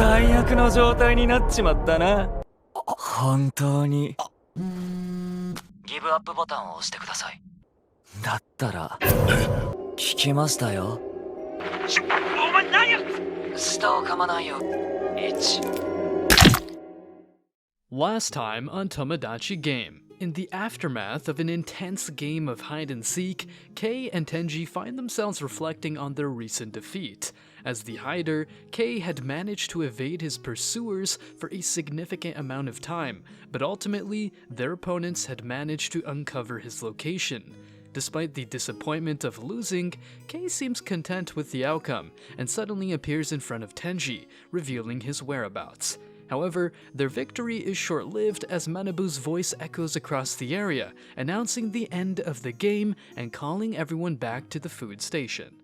最悪の状態になっちまったな。本当に。ギブアップボタンを押してください。だったら聞きましたよ。お前何や。下を噛まないよ。Last time on Tomodachi Game. In the aftermath of an intense game of hide-and-seek, Kei and Tenji find themselves reflecting on their recent defeat. As the hider, Kei had managed to evade his pursuers for a significant amount of time, but ultimately, their opponents had managed to uncover his location. Despite the disappointment of losing, Kei seems content with the outcome, and suddenly appears in front of Tenji, revealing his whereabouts. However, their victory is short-lived as Manabu's voice echoes across the area, announcing the end of the game and calling everyone back to the food station.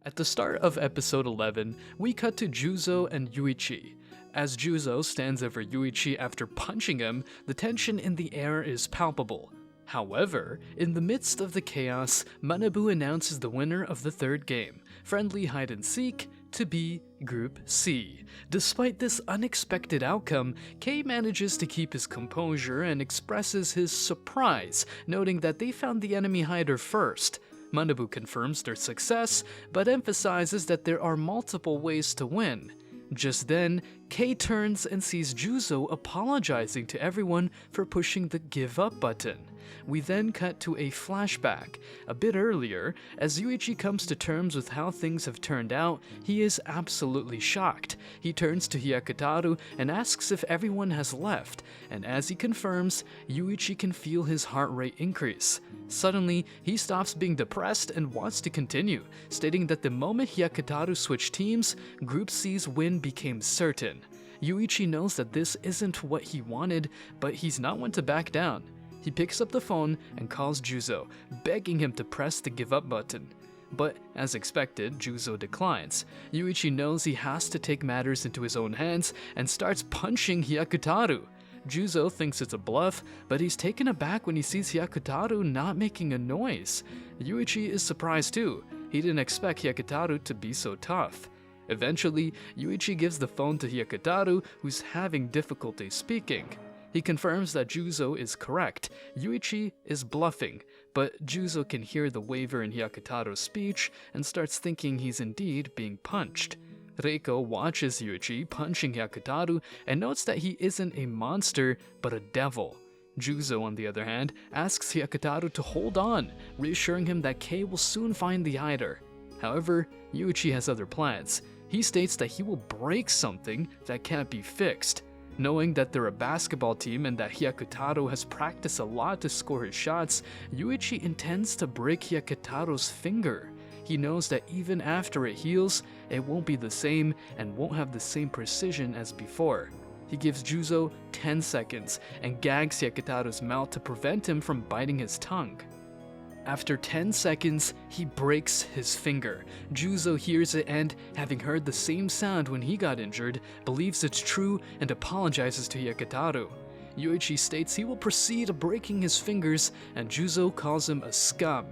At the start of episode 11, we cut to Juzo and Yuichi. As Juzo stands over Yuichi after punching him, the tension in the air is palpable. However, in the midst of the chaos, Manabu announces the winner of the third game, Friendly Hide-and-Seek, to be Group C. Despite this unexpected outcome, Kei manages to keep his composure and expresses his surprise, noting that they found the enemy hider first. Manabu confirms their success, but emphasizes that there are multiple ways to win. Just then, Kei turns and sees Juzo apologizing to everyone for pushing the give up button. We then cut to a flashback. A bit earlier, as Yuichi comes to terms with how things have turned out, he is absolutely shocked. He turns to Hyakutaru and asks if everyone has left, and as he confirms, Yuichi can feel his heart rate increase. Suddenly, he stops being depressed and wants to continue, stating that the moment Hyakutaru switched teams, Group C's win became certain. Yuichi knows that this isn't what he wanted, but he's not one to back down. He picks up the phone and calls Juzo, begging him to press the give up button. But, as expected, Juzo declines. Yuichi knows he has to take matters into his own hands and starts punching Hyakutaru. Juzo thinks it's a bluff, but he's taken aback when he sees Hyakutaru not making a noise. Yuichi is surprised too. He didn't expect Hyakutaru to be so tough. Eventually, Yuichi gives the phone to Hyakutaru, who's having difficulty speaking. He confirms that Juzo is correct. Yuichi is bluffing, but Juzo can hear the waver in Hyakutaru's speech and starts thinking he's indeed being punched. Reiko watches Yuichi punching Hyakutaru and notes that he isn't a monster, but a devil. Juzo, on the other hand, asks Hyakutaru to hold on, reassuring him that Kei will soon find the hider. However, Yuichi has other plans. He states that he will break something that can't be fixed. Knowing that they're a basketball team and that Hyakutaru has practiced a lot to score his shots, Yuichi intends to break Hyakutaru's finger. He knows that even after it heals, it won't be the same and won't have the same precision as before. He gives Juzo 10 seconds and gags Hyakutaru's mouth to prevent him from biting his tongue. After 10 seconds, he breaks his finger. Juzo hears it and, having heard the same sound when he got injured, believes it's true and apologizes to Hyakutaru. Yuichi states he will proceed breaking his fingers, and Juzo calls him a scum.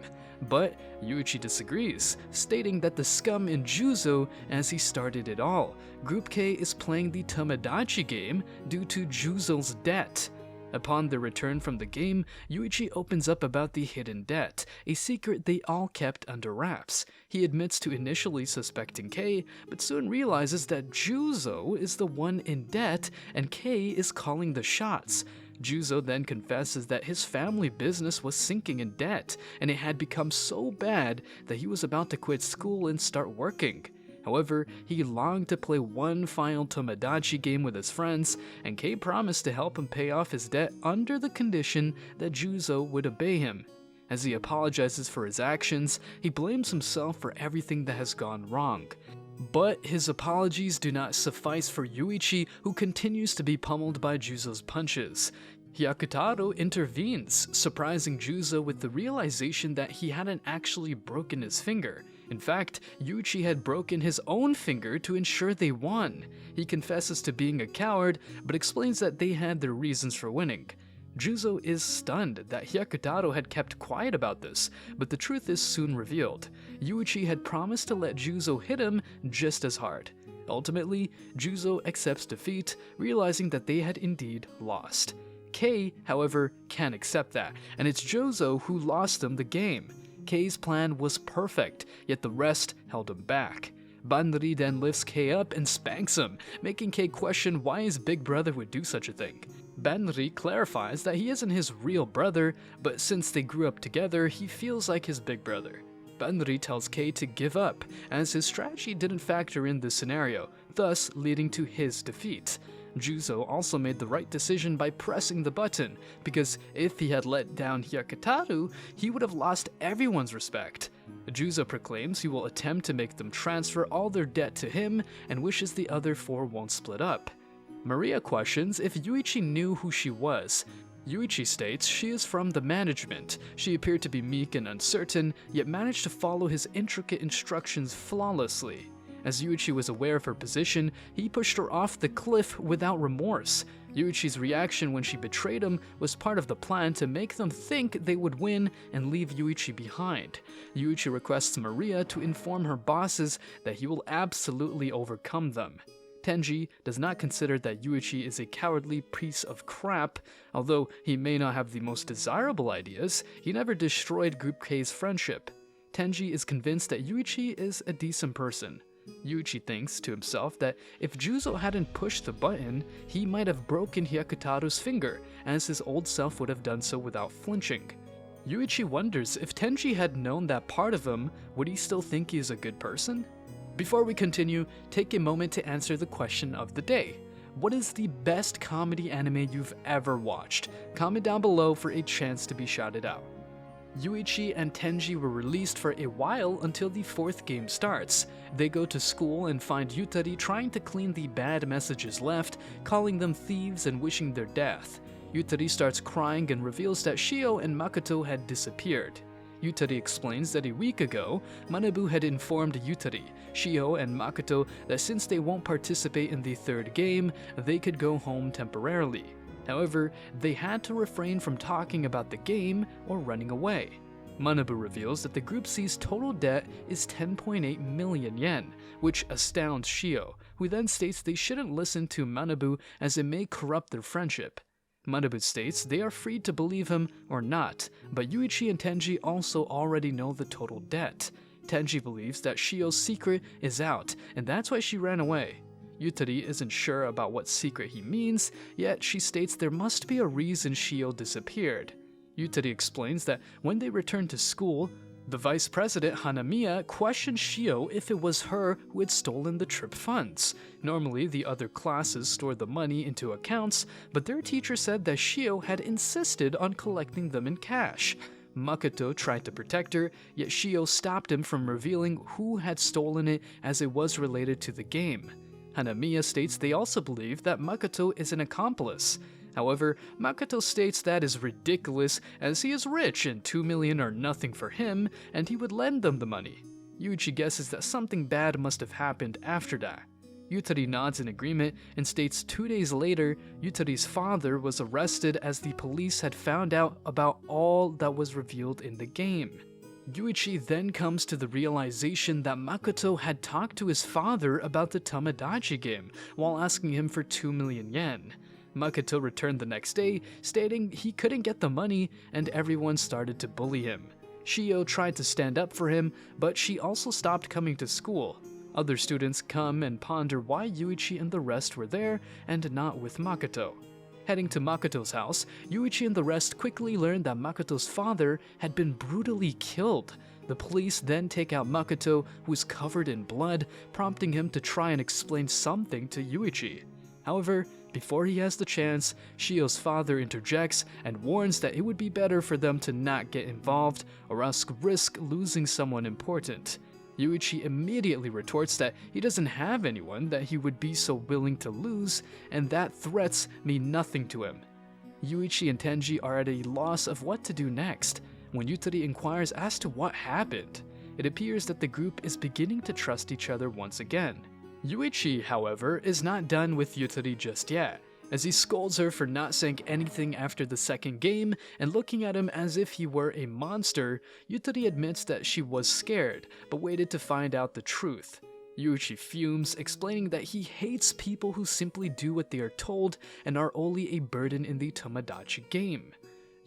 But Yuichi disagrees, stating that the scum in Juzo as he started it all. Group K is playing the Tomodachi game due to Juzo's debt. Upon their return from the game, Yuichi opens up about the hidden debt, a secret they all kept under wraps. He admits to initially suspecting Kei, but soon realizes that Juzo is the one in debt and Kei is calling the shots. Juzo then confesses that his family business was sinking in debt, and it had become so bad that he was about to quit school and start working. However, he longed to play one final Tomodachi game with his friends, and Kei promised to help him pay off his debt under the condition that Juzo would obey him. As he apologizes for his actions, he blames himself for everything that has gone wrong. But his apologies do not suffice for Yuichi, who continues to be pummeled by Juzo's punches. Hyakutaro intervenes, surprising Juzo with the realization that he hadn't actually broken his finger. In fact, Yuichi had broken his own finger to ensure they won. He confesses to being a coward, but explains that they had their reasons for winning. Juzo is stunned that Hyakutaro had kept quiet about this, but the truth is soon revealed. Yuichi had promised to let Juzo hit him just as hard. Ultimately, Juzo accepts defeat, realizing that they had indeed lost. Kei, however, can't accept that, and it's Juzo who lost them the game. Kei's plan was perfect, yet the rest held him back. Banri then lifts Kei up and spanks him, making Kei question why his big brother would do such a thing. Banri clarifies that he isn't his real brother, but since they grew up together, he feels like his big brother. Banri tells Kei to give up, as his strategy didn't factor in this scenario, thus leading to his defeat. Juzo also made the right decision by pressing the button, because if he had let down Hyakutaro, he would have lost everyone's respect. Juzo proclaims he will attempt to make them transfer all their debt to him and wishes the other four won't split up. Maria questions if Yuichi knew who she was. Yuichi states she is from the management. She appeared to be meek and uncertain, yet managed to follow his intricate instructions flawlessly. As Yuichi was aware of her position, he pushed her off the cliff without remorse. Yuichi's reaction when she betrayed him was part of the plan to make them think they would win and leave Yuichi behind. Yuichi requests Maria to inform her bosses that he will absolutely overcome them. Tenji does not consider that Yuichi is a cowardly piece of crap. Although he may not have the most desirable ideas, he never destroyed Group K's friendship. Tenji is convinced that Yuichi is a decent person. Yuichi thinks to himself that if Juzo hadn't pushed the button, he might have broken Hyakutaro's finger, as his old self would have done so without flinching. Yuichi wonders if Tenji had known that part of him, would he still think he is a good person? Before we continue, take a moment to answer the question of the day. What is the best comedy anime you've ever watched? Comment down below for a chance to be shouted out. Yuichi and Tenji were released for a while until the fourth game starts. They go to school and find Yutari trying to clean the bad messages left, calling them thieves and wishing their death. Yutari starts crying and reveals that Shio and Makoto had disappeared. Yutari explains that a week ago, Manabu had informed Yutari, Shio, and Makoto that since they won't participate in the third game, they could go home temporarily. However, they had to refrain from talking about the game or running away. Manabu reveals that the group C's total debt is 10.8 million yen, which astounds Shio, who then states they shouldn't listen to Manabu as it may corrupt their friendship. Manabu states they are free to believe him or not, but Yuichi and Tenji also already know the total debt. Tenji believes that Shio's secret is out, and that's why she ran away. Yutari isn't sure about what secret he means, yet she states there must be a reason Shio disappeared. Yutari explains that when they returned to school, the vice president Hanamiya questioned Shio if it was her who had stolen the trip funds. Normally, the other classes stored the money into accounts, but their teacher said that Shio had insisted on collecting them in cash. Makoto tried to protect her, yet Shio stopped him from revealing who had stolen it as it was related to the game. Hanamiya states they also believe that Makoto is an accomplice. However, Makoto states that is ridiculous as he is rich and 2 million are nothing for him and he would lend them the money. Yuichi guesses that something bad must have happened after that. Yutari nods in agreement and states 2 days later, Yutari's father was arrested as the police had found out about all that was revealed in the game. Yuichi then comes to the realization that Makoto had talked to his father about the Tomodachi game while asking him for 2 million yen. Makoto returned the next day, stating he couldn't get the money and everyone started to bully him. Shio tried to stand up for him, but she also stopped coming to school. Other students come and ponder why Yuichi and the rest were there and not with Makoto. Heading to Makoto's house, Yuichi and the rest quickly learn that Makoto's father had been brutally killed. The police then take out Makoto, who is covered in blood, prompting him to try and explain something to Yuichi. However, before he has the chance, Shio's father interjects and warns that it would be better for them to not get involved or else risk losing someone important. Yuichi immediately retorts that he doesn't have anyone that he would be so willing to lose, and that threats mean nothing to him. Yuichi and Tenji are at a loss of what to do next when Yutari inquires as to what happened. It appears that the group is beginning to trust each other once again. Yuichi, however, is not done with Yutari just yet, as he scolds her for not saying anything after the second game, and looking at him as if he were a monster. Yutari admits that she was scared, but waited to find out the truth. Yuichi fumes, explaining that he hates people who simply do what they are told and are only a burden in the Tomodachi game.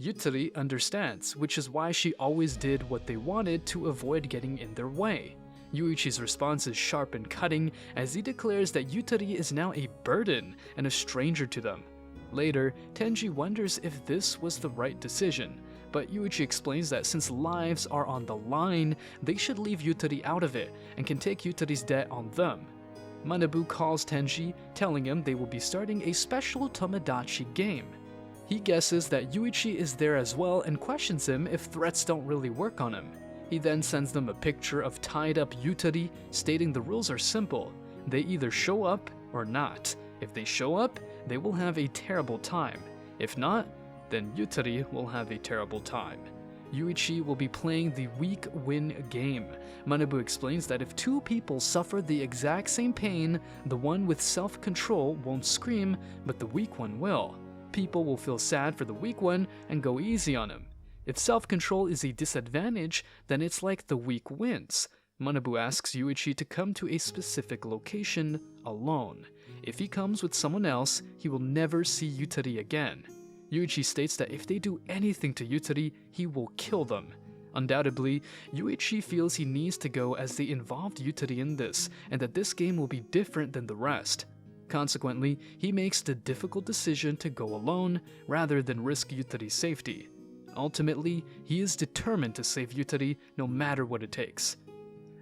Yutari understands, which is why she always did what they wanted to avoid getting in their way. Yuichi's response is sharp and cutting, as he declares that Yutari is now a burden and a stranger to them. Later, Tenji wonders if this was the right decision, but Yuichi explains that since lives are on the line, they should leave Yutari out of it and can take Yutari's debt on them. Manabu calls Tenji, telling him they will be starting a special Tomodachi game. He guesses that Yuichi is there as well and questions him if threats don't really work on him. He then sends them a picture of tied-up Yutari, stating the rules are simple. They either show up or not. If they show up, they will have a terrible time. If not, then Yutari will have a terrible time. Yuichi will be playing the weak win game. Manabu explains that if two people suffer the exact same pain, the one with self-control won't scream, but the weak one will. People will feel sad for the weak one and go easy on him. If self-control is a disadvantage, then it's like the weak wins. Manabu asks Yuichi to come to a specific location alone. If he comes with someone else, he will never see Yutari again. Yuichi states that if they do anything to Yutari, he will kill them. Undoubtedly, Yuichi feels he needs to go as they involved Yutari in this, and that this game will be different than the rest. Consequently, he makes the difficult decision to go alone rather than risk Yutari's safety. Ultimately, he is determined to save Yutari no matter what it takes.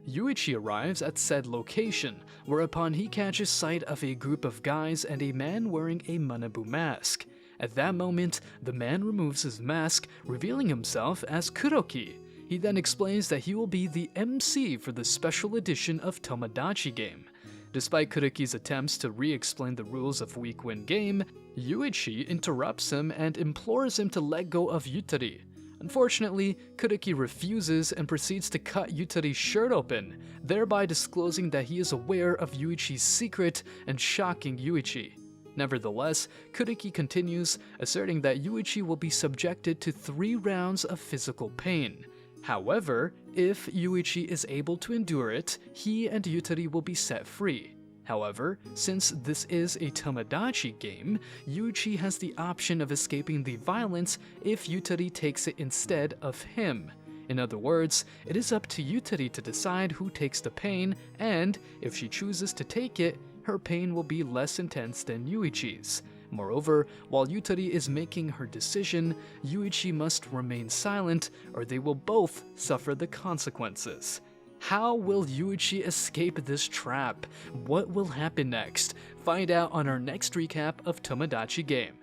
Yuichi arrives at said location, whereupon he catches sight of a group of guys and a man wearing a Manabu mask. At that moment, the man removes his mask, revealing himself as Kuroki. He then explains that he will be the MC for the special edition of Tomodachi game. Despite Kuroki's attempts to re-explain the rules of Weak Win game, Yuichi interrupts him and implores him to let go of Yutari. Unfortunately, Kuroki refuses and proceeds to cut Yutari's shirt open, thereby disclosing that he is aware of Yuichi's secret and shocking Yuichi. Nevertheless, Kuroki continues, asserting that Yuichi will be subjected to 3 rounds of physical pain. However, if Yuichi is able to endure it, he and Yutari will be set free. However, since this is a Tomodachi game, Yuichi has the option of escaping the violence if Yutari takes it instead of him. In other words, it is up to Yutari to decide who takes the pain, and if she chooses to take it, her pain will be less intense than Yuichi's. Moreover, while Yutari is making her decision, Yuichi must remain silent or they will both suffer the consequences. How will Yuichi escape this trap? What will happen next? Find out on our next recap of Tomodachi game.